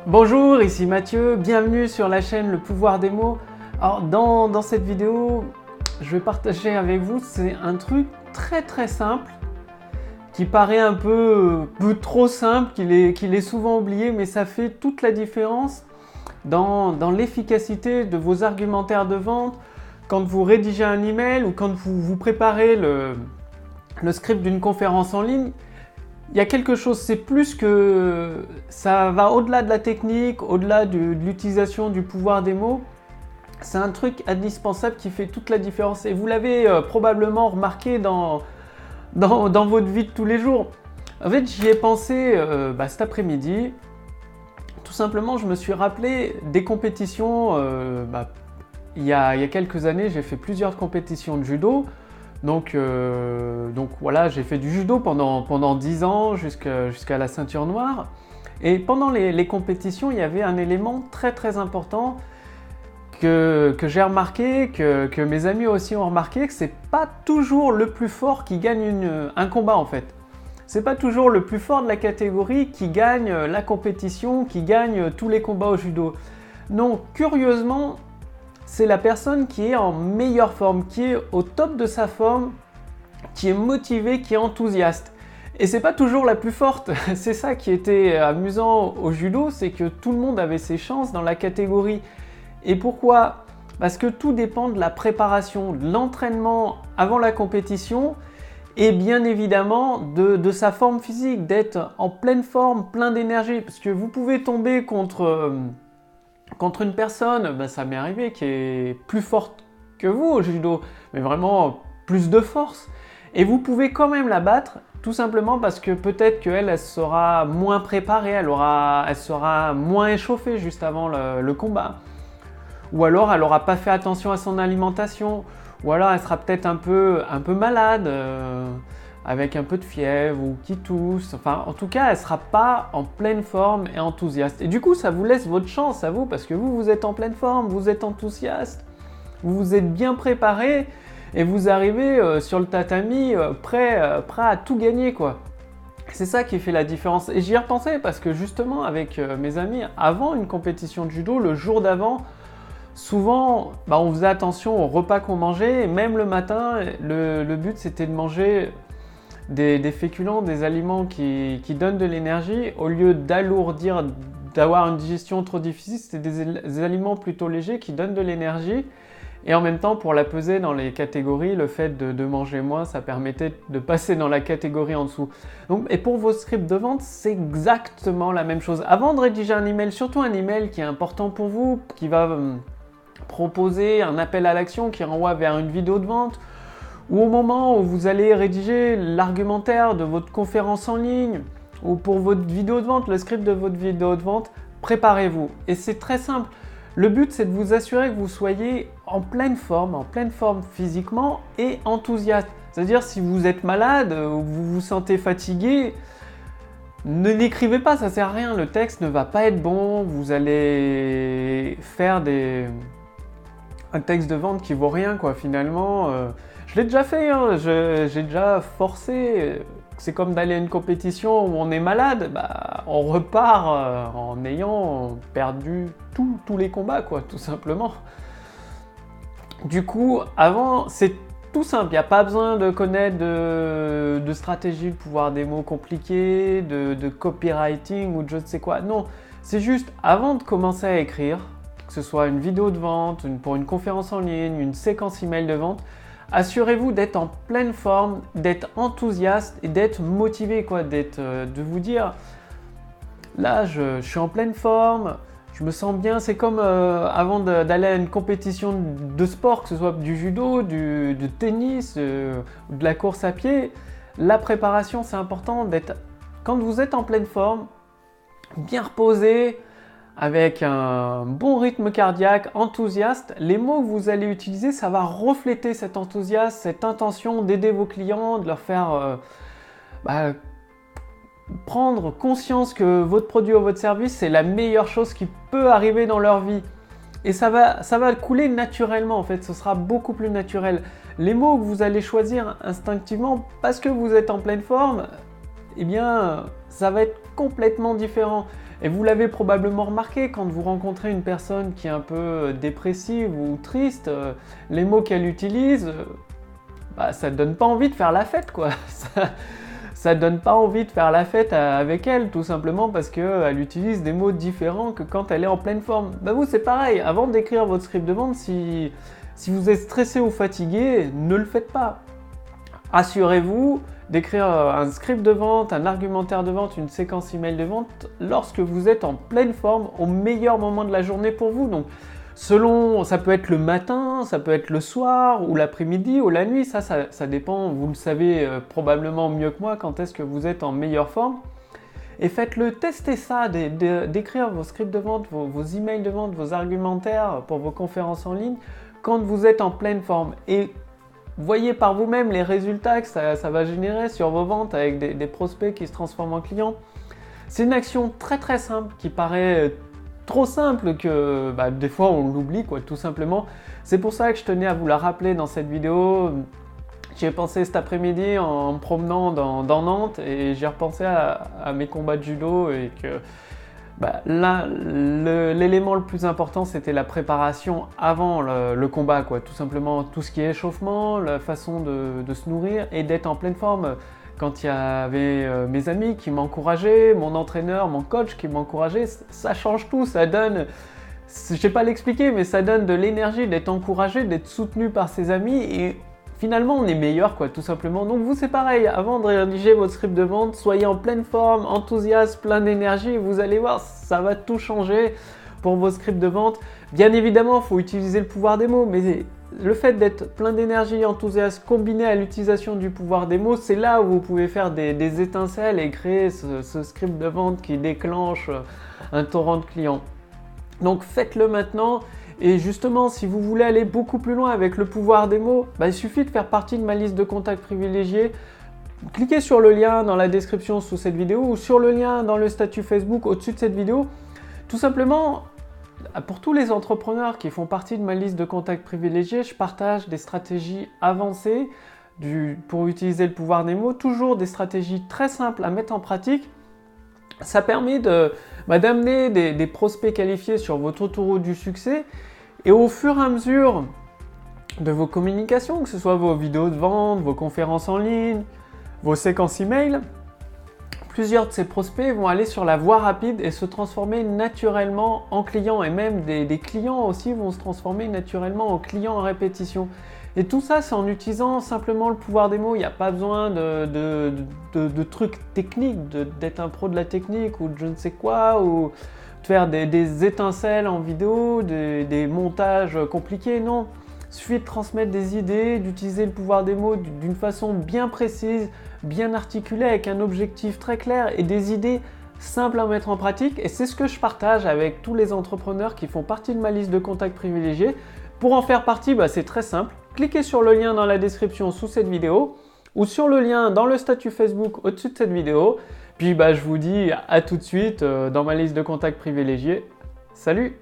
Bonjour, ici Mathieu, bienvenue sur la chaîne Le Pouvoir des mots. Alors dans cette vidéo, je vais partager avec vous, c'est un truc très simple qui paraît un peu trop simple, qu'il est souvent oublié, mais ça fait toute la différence dans l'efficacité de vos argumentaires de vente, quand vous rédigez un email ou quand vous préparez le script d'une conférence en ligne. Il y a quelque chose, c'est plus que ça va au-delà de la technique, au-delà de l'utilisation du pouvoir des mots. C'est un truc indispensable qui fait toute la différence. Et vous l'avez probablement remarqué dans votre vie de tous les jours. En fait, j'y ai pensé cet après-midi. Tout simplement, je me suis rappelé des compétitions. Il y a quelques années, j'ai fait plusieurs compétitions de judo. Donc voilà, j'ai fait du judo pendant 10 ans jusqu'à la ceinture noire. Et pendant les compétitions, il y avait un élément très important que j'ai remarqué, que mes amis aussi ont remarqué, que c'est pas toujours le plus fort qui gagne un combat en fait. C'est pas toujours le plus fort de la catégorie qui gagne la compétition, qui gagne tous les combats au judo. Non, curieusement, c'est la personne qui est en meilleure forme, qui est au top de sa forme, qui est motivée, qui est enthousiaste. Et c'est pas toujours la plus forte. C'est ça qui était amusant au judo, c'est que tout le monde avait ses chances dans la catégorie. Et pourquoi ? Parce que tout dépend de la préparation, de l'entraînement avant la compétition et bien évidemment de sa forme physique, d'être en pleine forme, plein d'énergie. Parce que vous pouvez tomber contre une personne, ça m'est arrivé, qui est plus forte que vous au judo, mais vraiment plus de force. Et vous pouvez quand même la battre, tout simplement parce que peut-être qu'elle sera moins préparée, elle sera moins échauffée juste avant le combat. Ou alors elle n'aura pas fait attention à son alimentation, ou alors elle sera peut-être un peu malade, avec un peu de fièvre ou qui tousse. Enfin, en tout cas, elle ne sera pas en pleine forme et enthousiaste. Et du coup, ça vous laisse votre chance à vous, parce que vous êtes en pleine forme, vous êtes enthousiaste, vous êtes bien préparé, et vous arrivez sur le tatami prêt à tout gagner, quoi. C'est ça qui fait la différence. Et j'y ai repensé parce que justement, avec mes amis, avant une compétition de judo, le jour d'avant, souvent, on faisait attention au repas qu'on mangeait, et même le matin, le but c'était de manger des féculents, des aliments qui donnent de l'énergie. Au lieu d'alourdir, d'avoir une digestion trop difficile, c'était des aliments plutôt légers qui donnent de l'énergie. Et en même temps, pour la peser dans les catégories, le fait de manger moins, ça permettait de passer dans la catégorie en dessous. Donc, et pour vos scripts de vente, c'est exactement la même chose. Avant de rédiger un email, surtout un email qui est important pour vous, qui va proposer un appel à l'action qui renvoie vers une vidéo de vente, ou au moment où vous allez rédiger l'argumentaire de votre conférence en ligne, ou pour votre vidéo de vente, le script de votre vidéo de vente, préparez-vous. Et c'est très simple. Le but, c'est de vous assurer que vous soyez en pleine forme physiquement et enthousiaste. C'est-à-dire, si vous êtes malade ou vous vous sentez fatigué, ne l'écrivez pas, ça sert à rien. Le texte ne va pas être bon, vous allez faire un texte de vente qui vaut rien, quoi, finalement. Je l'ai déjà fait, hein. J'ai déjà forcé. C'est comme d'aller à une compétition où on est malade, on repart en ayant perdu tous les combats, quoi, tout simplement. Du coup, avant, c'est tout simple, il n'y a pas besoin de connaître de stratégie, de pouvoir des mots compliqués, de copywriting ou de je ne sais quoi. Non, c'est juste avant de commencer à écrire, que ce soit une vidéo de vente, pour une conférence en ligne, une séquence email de vente, assurez-vous d'être en pleine forme, d'être enthousiaste et d'être motivé, quoi, de vous dire là je suis en pleine forme, je me sens bien. C'est comme avant d'aller à une compétition de sport, que ce soit du judo, du tennis, ou de la course à pied. La préparation, c'est important d'être, quand vous êtes en pleine forme, bien reposé, avec un bon rythme cardiaque, enthousiaste, les mots que vous allez utiliser, ça va refléter cet enthousiasme, cette intention d'aider vos clients, de leur faire prendre conscience que votre produit ou votre service, c'est la meilleure chose qui peut arriver dans leur vie. Et ça va couler naturellement, en fait, ce sera beaucoup plus naturel. Les mots que vous allez choisir instinctivement, parce que vous êtes en pleine forme, eh bien, ça va être complètement différent. Et vous l'avez probablement remarqué, quand vous rencontrez une personne qui est un peu dépressive ou triste, les mots qu'elle utilise, ça ne donne pas envie de faire la fête, quoi. Ça ne donne pas envie de faire la fête avec elle, tout simplement parce qu'elle utilise des mots différents que quand elle est en pleine forme. Vous, c'est pareil, avant d'écrire votre script de vente, si vous êtes stressé ou fatigué, ne le faites pas. Assurez-vous d'écrire un script de vente, un argumentaire de vente, une séquence email de vente lorsque vous êtes en pleine forme, au meilleur moment de la journée pour vous. Donc, ça peut être le matin, ça peut être le soir, ou l'après-midi, ou la nuit, ça dépend, vous le savez probablement mieux que moi, quand est-ce que vous êtes en meilleure forme. Et faites-le, testez ça, d'écrire vos scripts de vente, vos emails de vente, vos argumentaires pour vos conférences en ligne, quand vous êtes en pleine forme. Et voyez par vous-même les résultats que ça va générer sur vos ventes avec des prospects qui se transforment en clients. C'est une action très très simple qui paraît trop simple que des fois on l'oublie, quoi, tout simplement. C'est pour ça que je tenais à vous la rappeler dans cette vidéo. J'y ai pensé cet après-midi en me promenant dans Nantes et j'ai repensé à mes combats de judo et que là, l'élément le plus important, c'était la préparation avant le combat, quoi. Tout simplement, tout ce qui est échauffement, la façon de se nourrir et d'être en pleine forme. Quand il y avait mes amis qui m'encourageaient, mon entraîneur, mon coach qui m'encourageait, ça change tout, ça donne, je ne sais pas l'expliquer, mais ça donne de l'énergie d'être encouragé, d'être soutenu par ses amis et finalement, on est meilleur, quoi, tout simplement. Donc vous, c'est pareil, avant de rédiger votre script de vente, soyez en pleine forme, enthousiaste, plein d'énergie, vous allez voir, ça va tout changer pour vos scripts de vente. Bien évidemment, il faut utiliser le pouvoir des mots, mais le fait d'être plein d'énergie, enthousiaste, combiné à l'utilisation du pouvoir des mots, c'est là où vous pouvez faire des étincelles et créer ce script de vente qui déclenche un torrent de clients. Donc faites-le maintenant. Et justement, si vous voulez aller beaucoup plus loin avec le pouvoir des mots, il suffit de faire partie de ma liste de contacts privilégiés. Cliquez sur le lien dans la description sous cette vidéo ou sur le lien dans le statut Facebook au-dessus de cette vidéo. Tout simplement, pour tous les entrepreneurs qui font partie de ma liste de contacts privilégiés, je partage des stratégies avancées pour utiliser le pouvoir des mots, toujours des stratégies très simples à mettre en pratique. Ça permet d'amener des prospects qualifiés sur votre autoroute du succès et au fur et à mesure de vos communications, que ce soit vos vidéos de vente, vos conférences en ligne, vos séquences email, plusieurs de ces prospects vont aller sur la voie rapide et se transformer naturellement en clients et même des clients aussi vont se transformer naturellement en clients en répétition. Et tout ça, c'est en utilisant simplement le pouvoir des mots. Il n'y a pas besoin de trucs techniques, d'être un pro de la technique ou de je ne sais quoi, ou de faire des étincelles en vidéo, des montages compliqués. Non, il suffit de transmettre des idées, d'utiliser le pouvoir des mots d'une façon bien précise, bien articulée, avec un objectif très clair et des idées simples à mettre en pratique. Et c'est ce que je partage avec tous les entrepreneurs qui font partie de ma liste de contacts privilégiés. Pour en faire partie, c'est très simple. Cliquez sur le lien dans la description sous cette vidéo ou sur le lien dans le statut Facebook au-dessus de cette vidéo. Puis je vous dis à tout de suite dans ma liste de contacts privilégiés. Salut!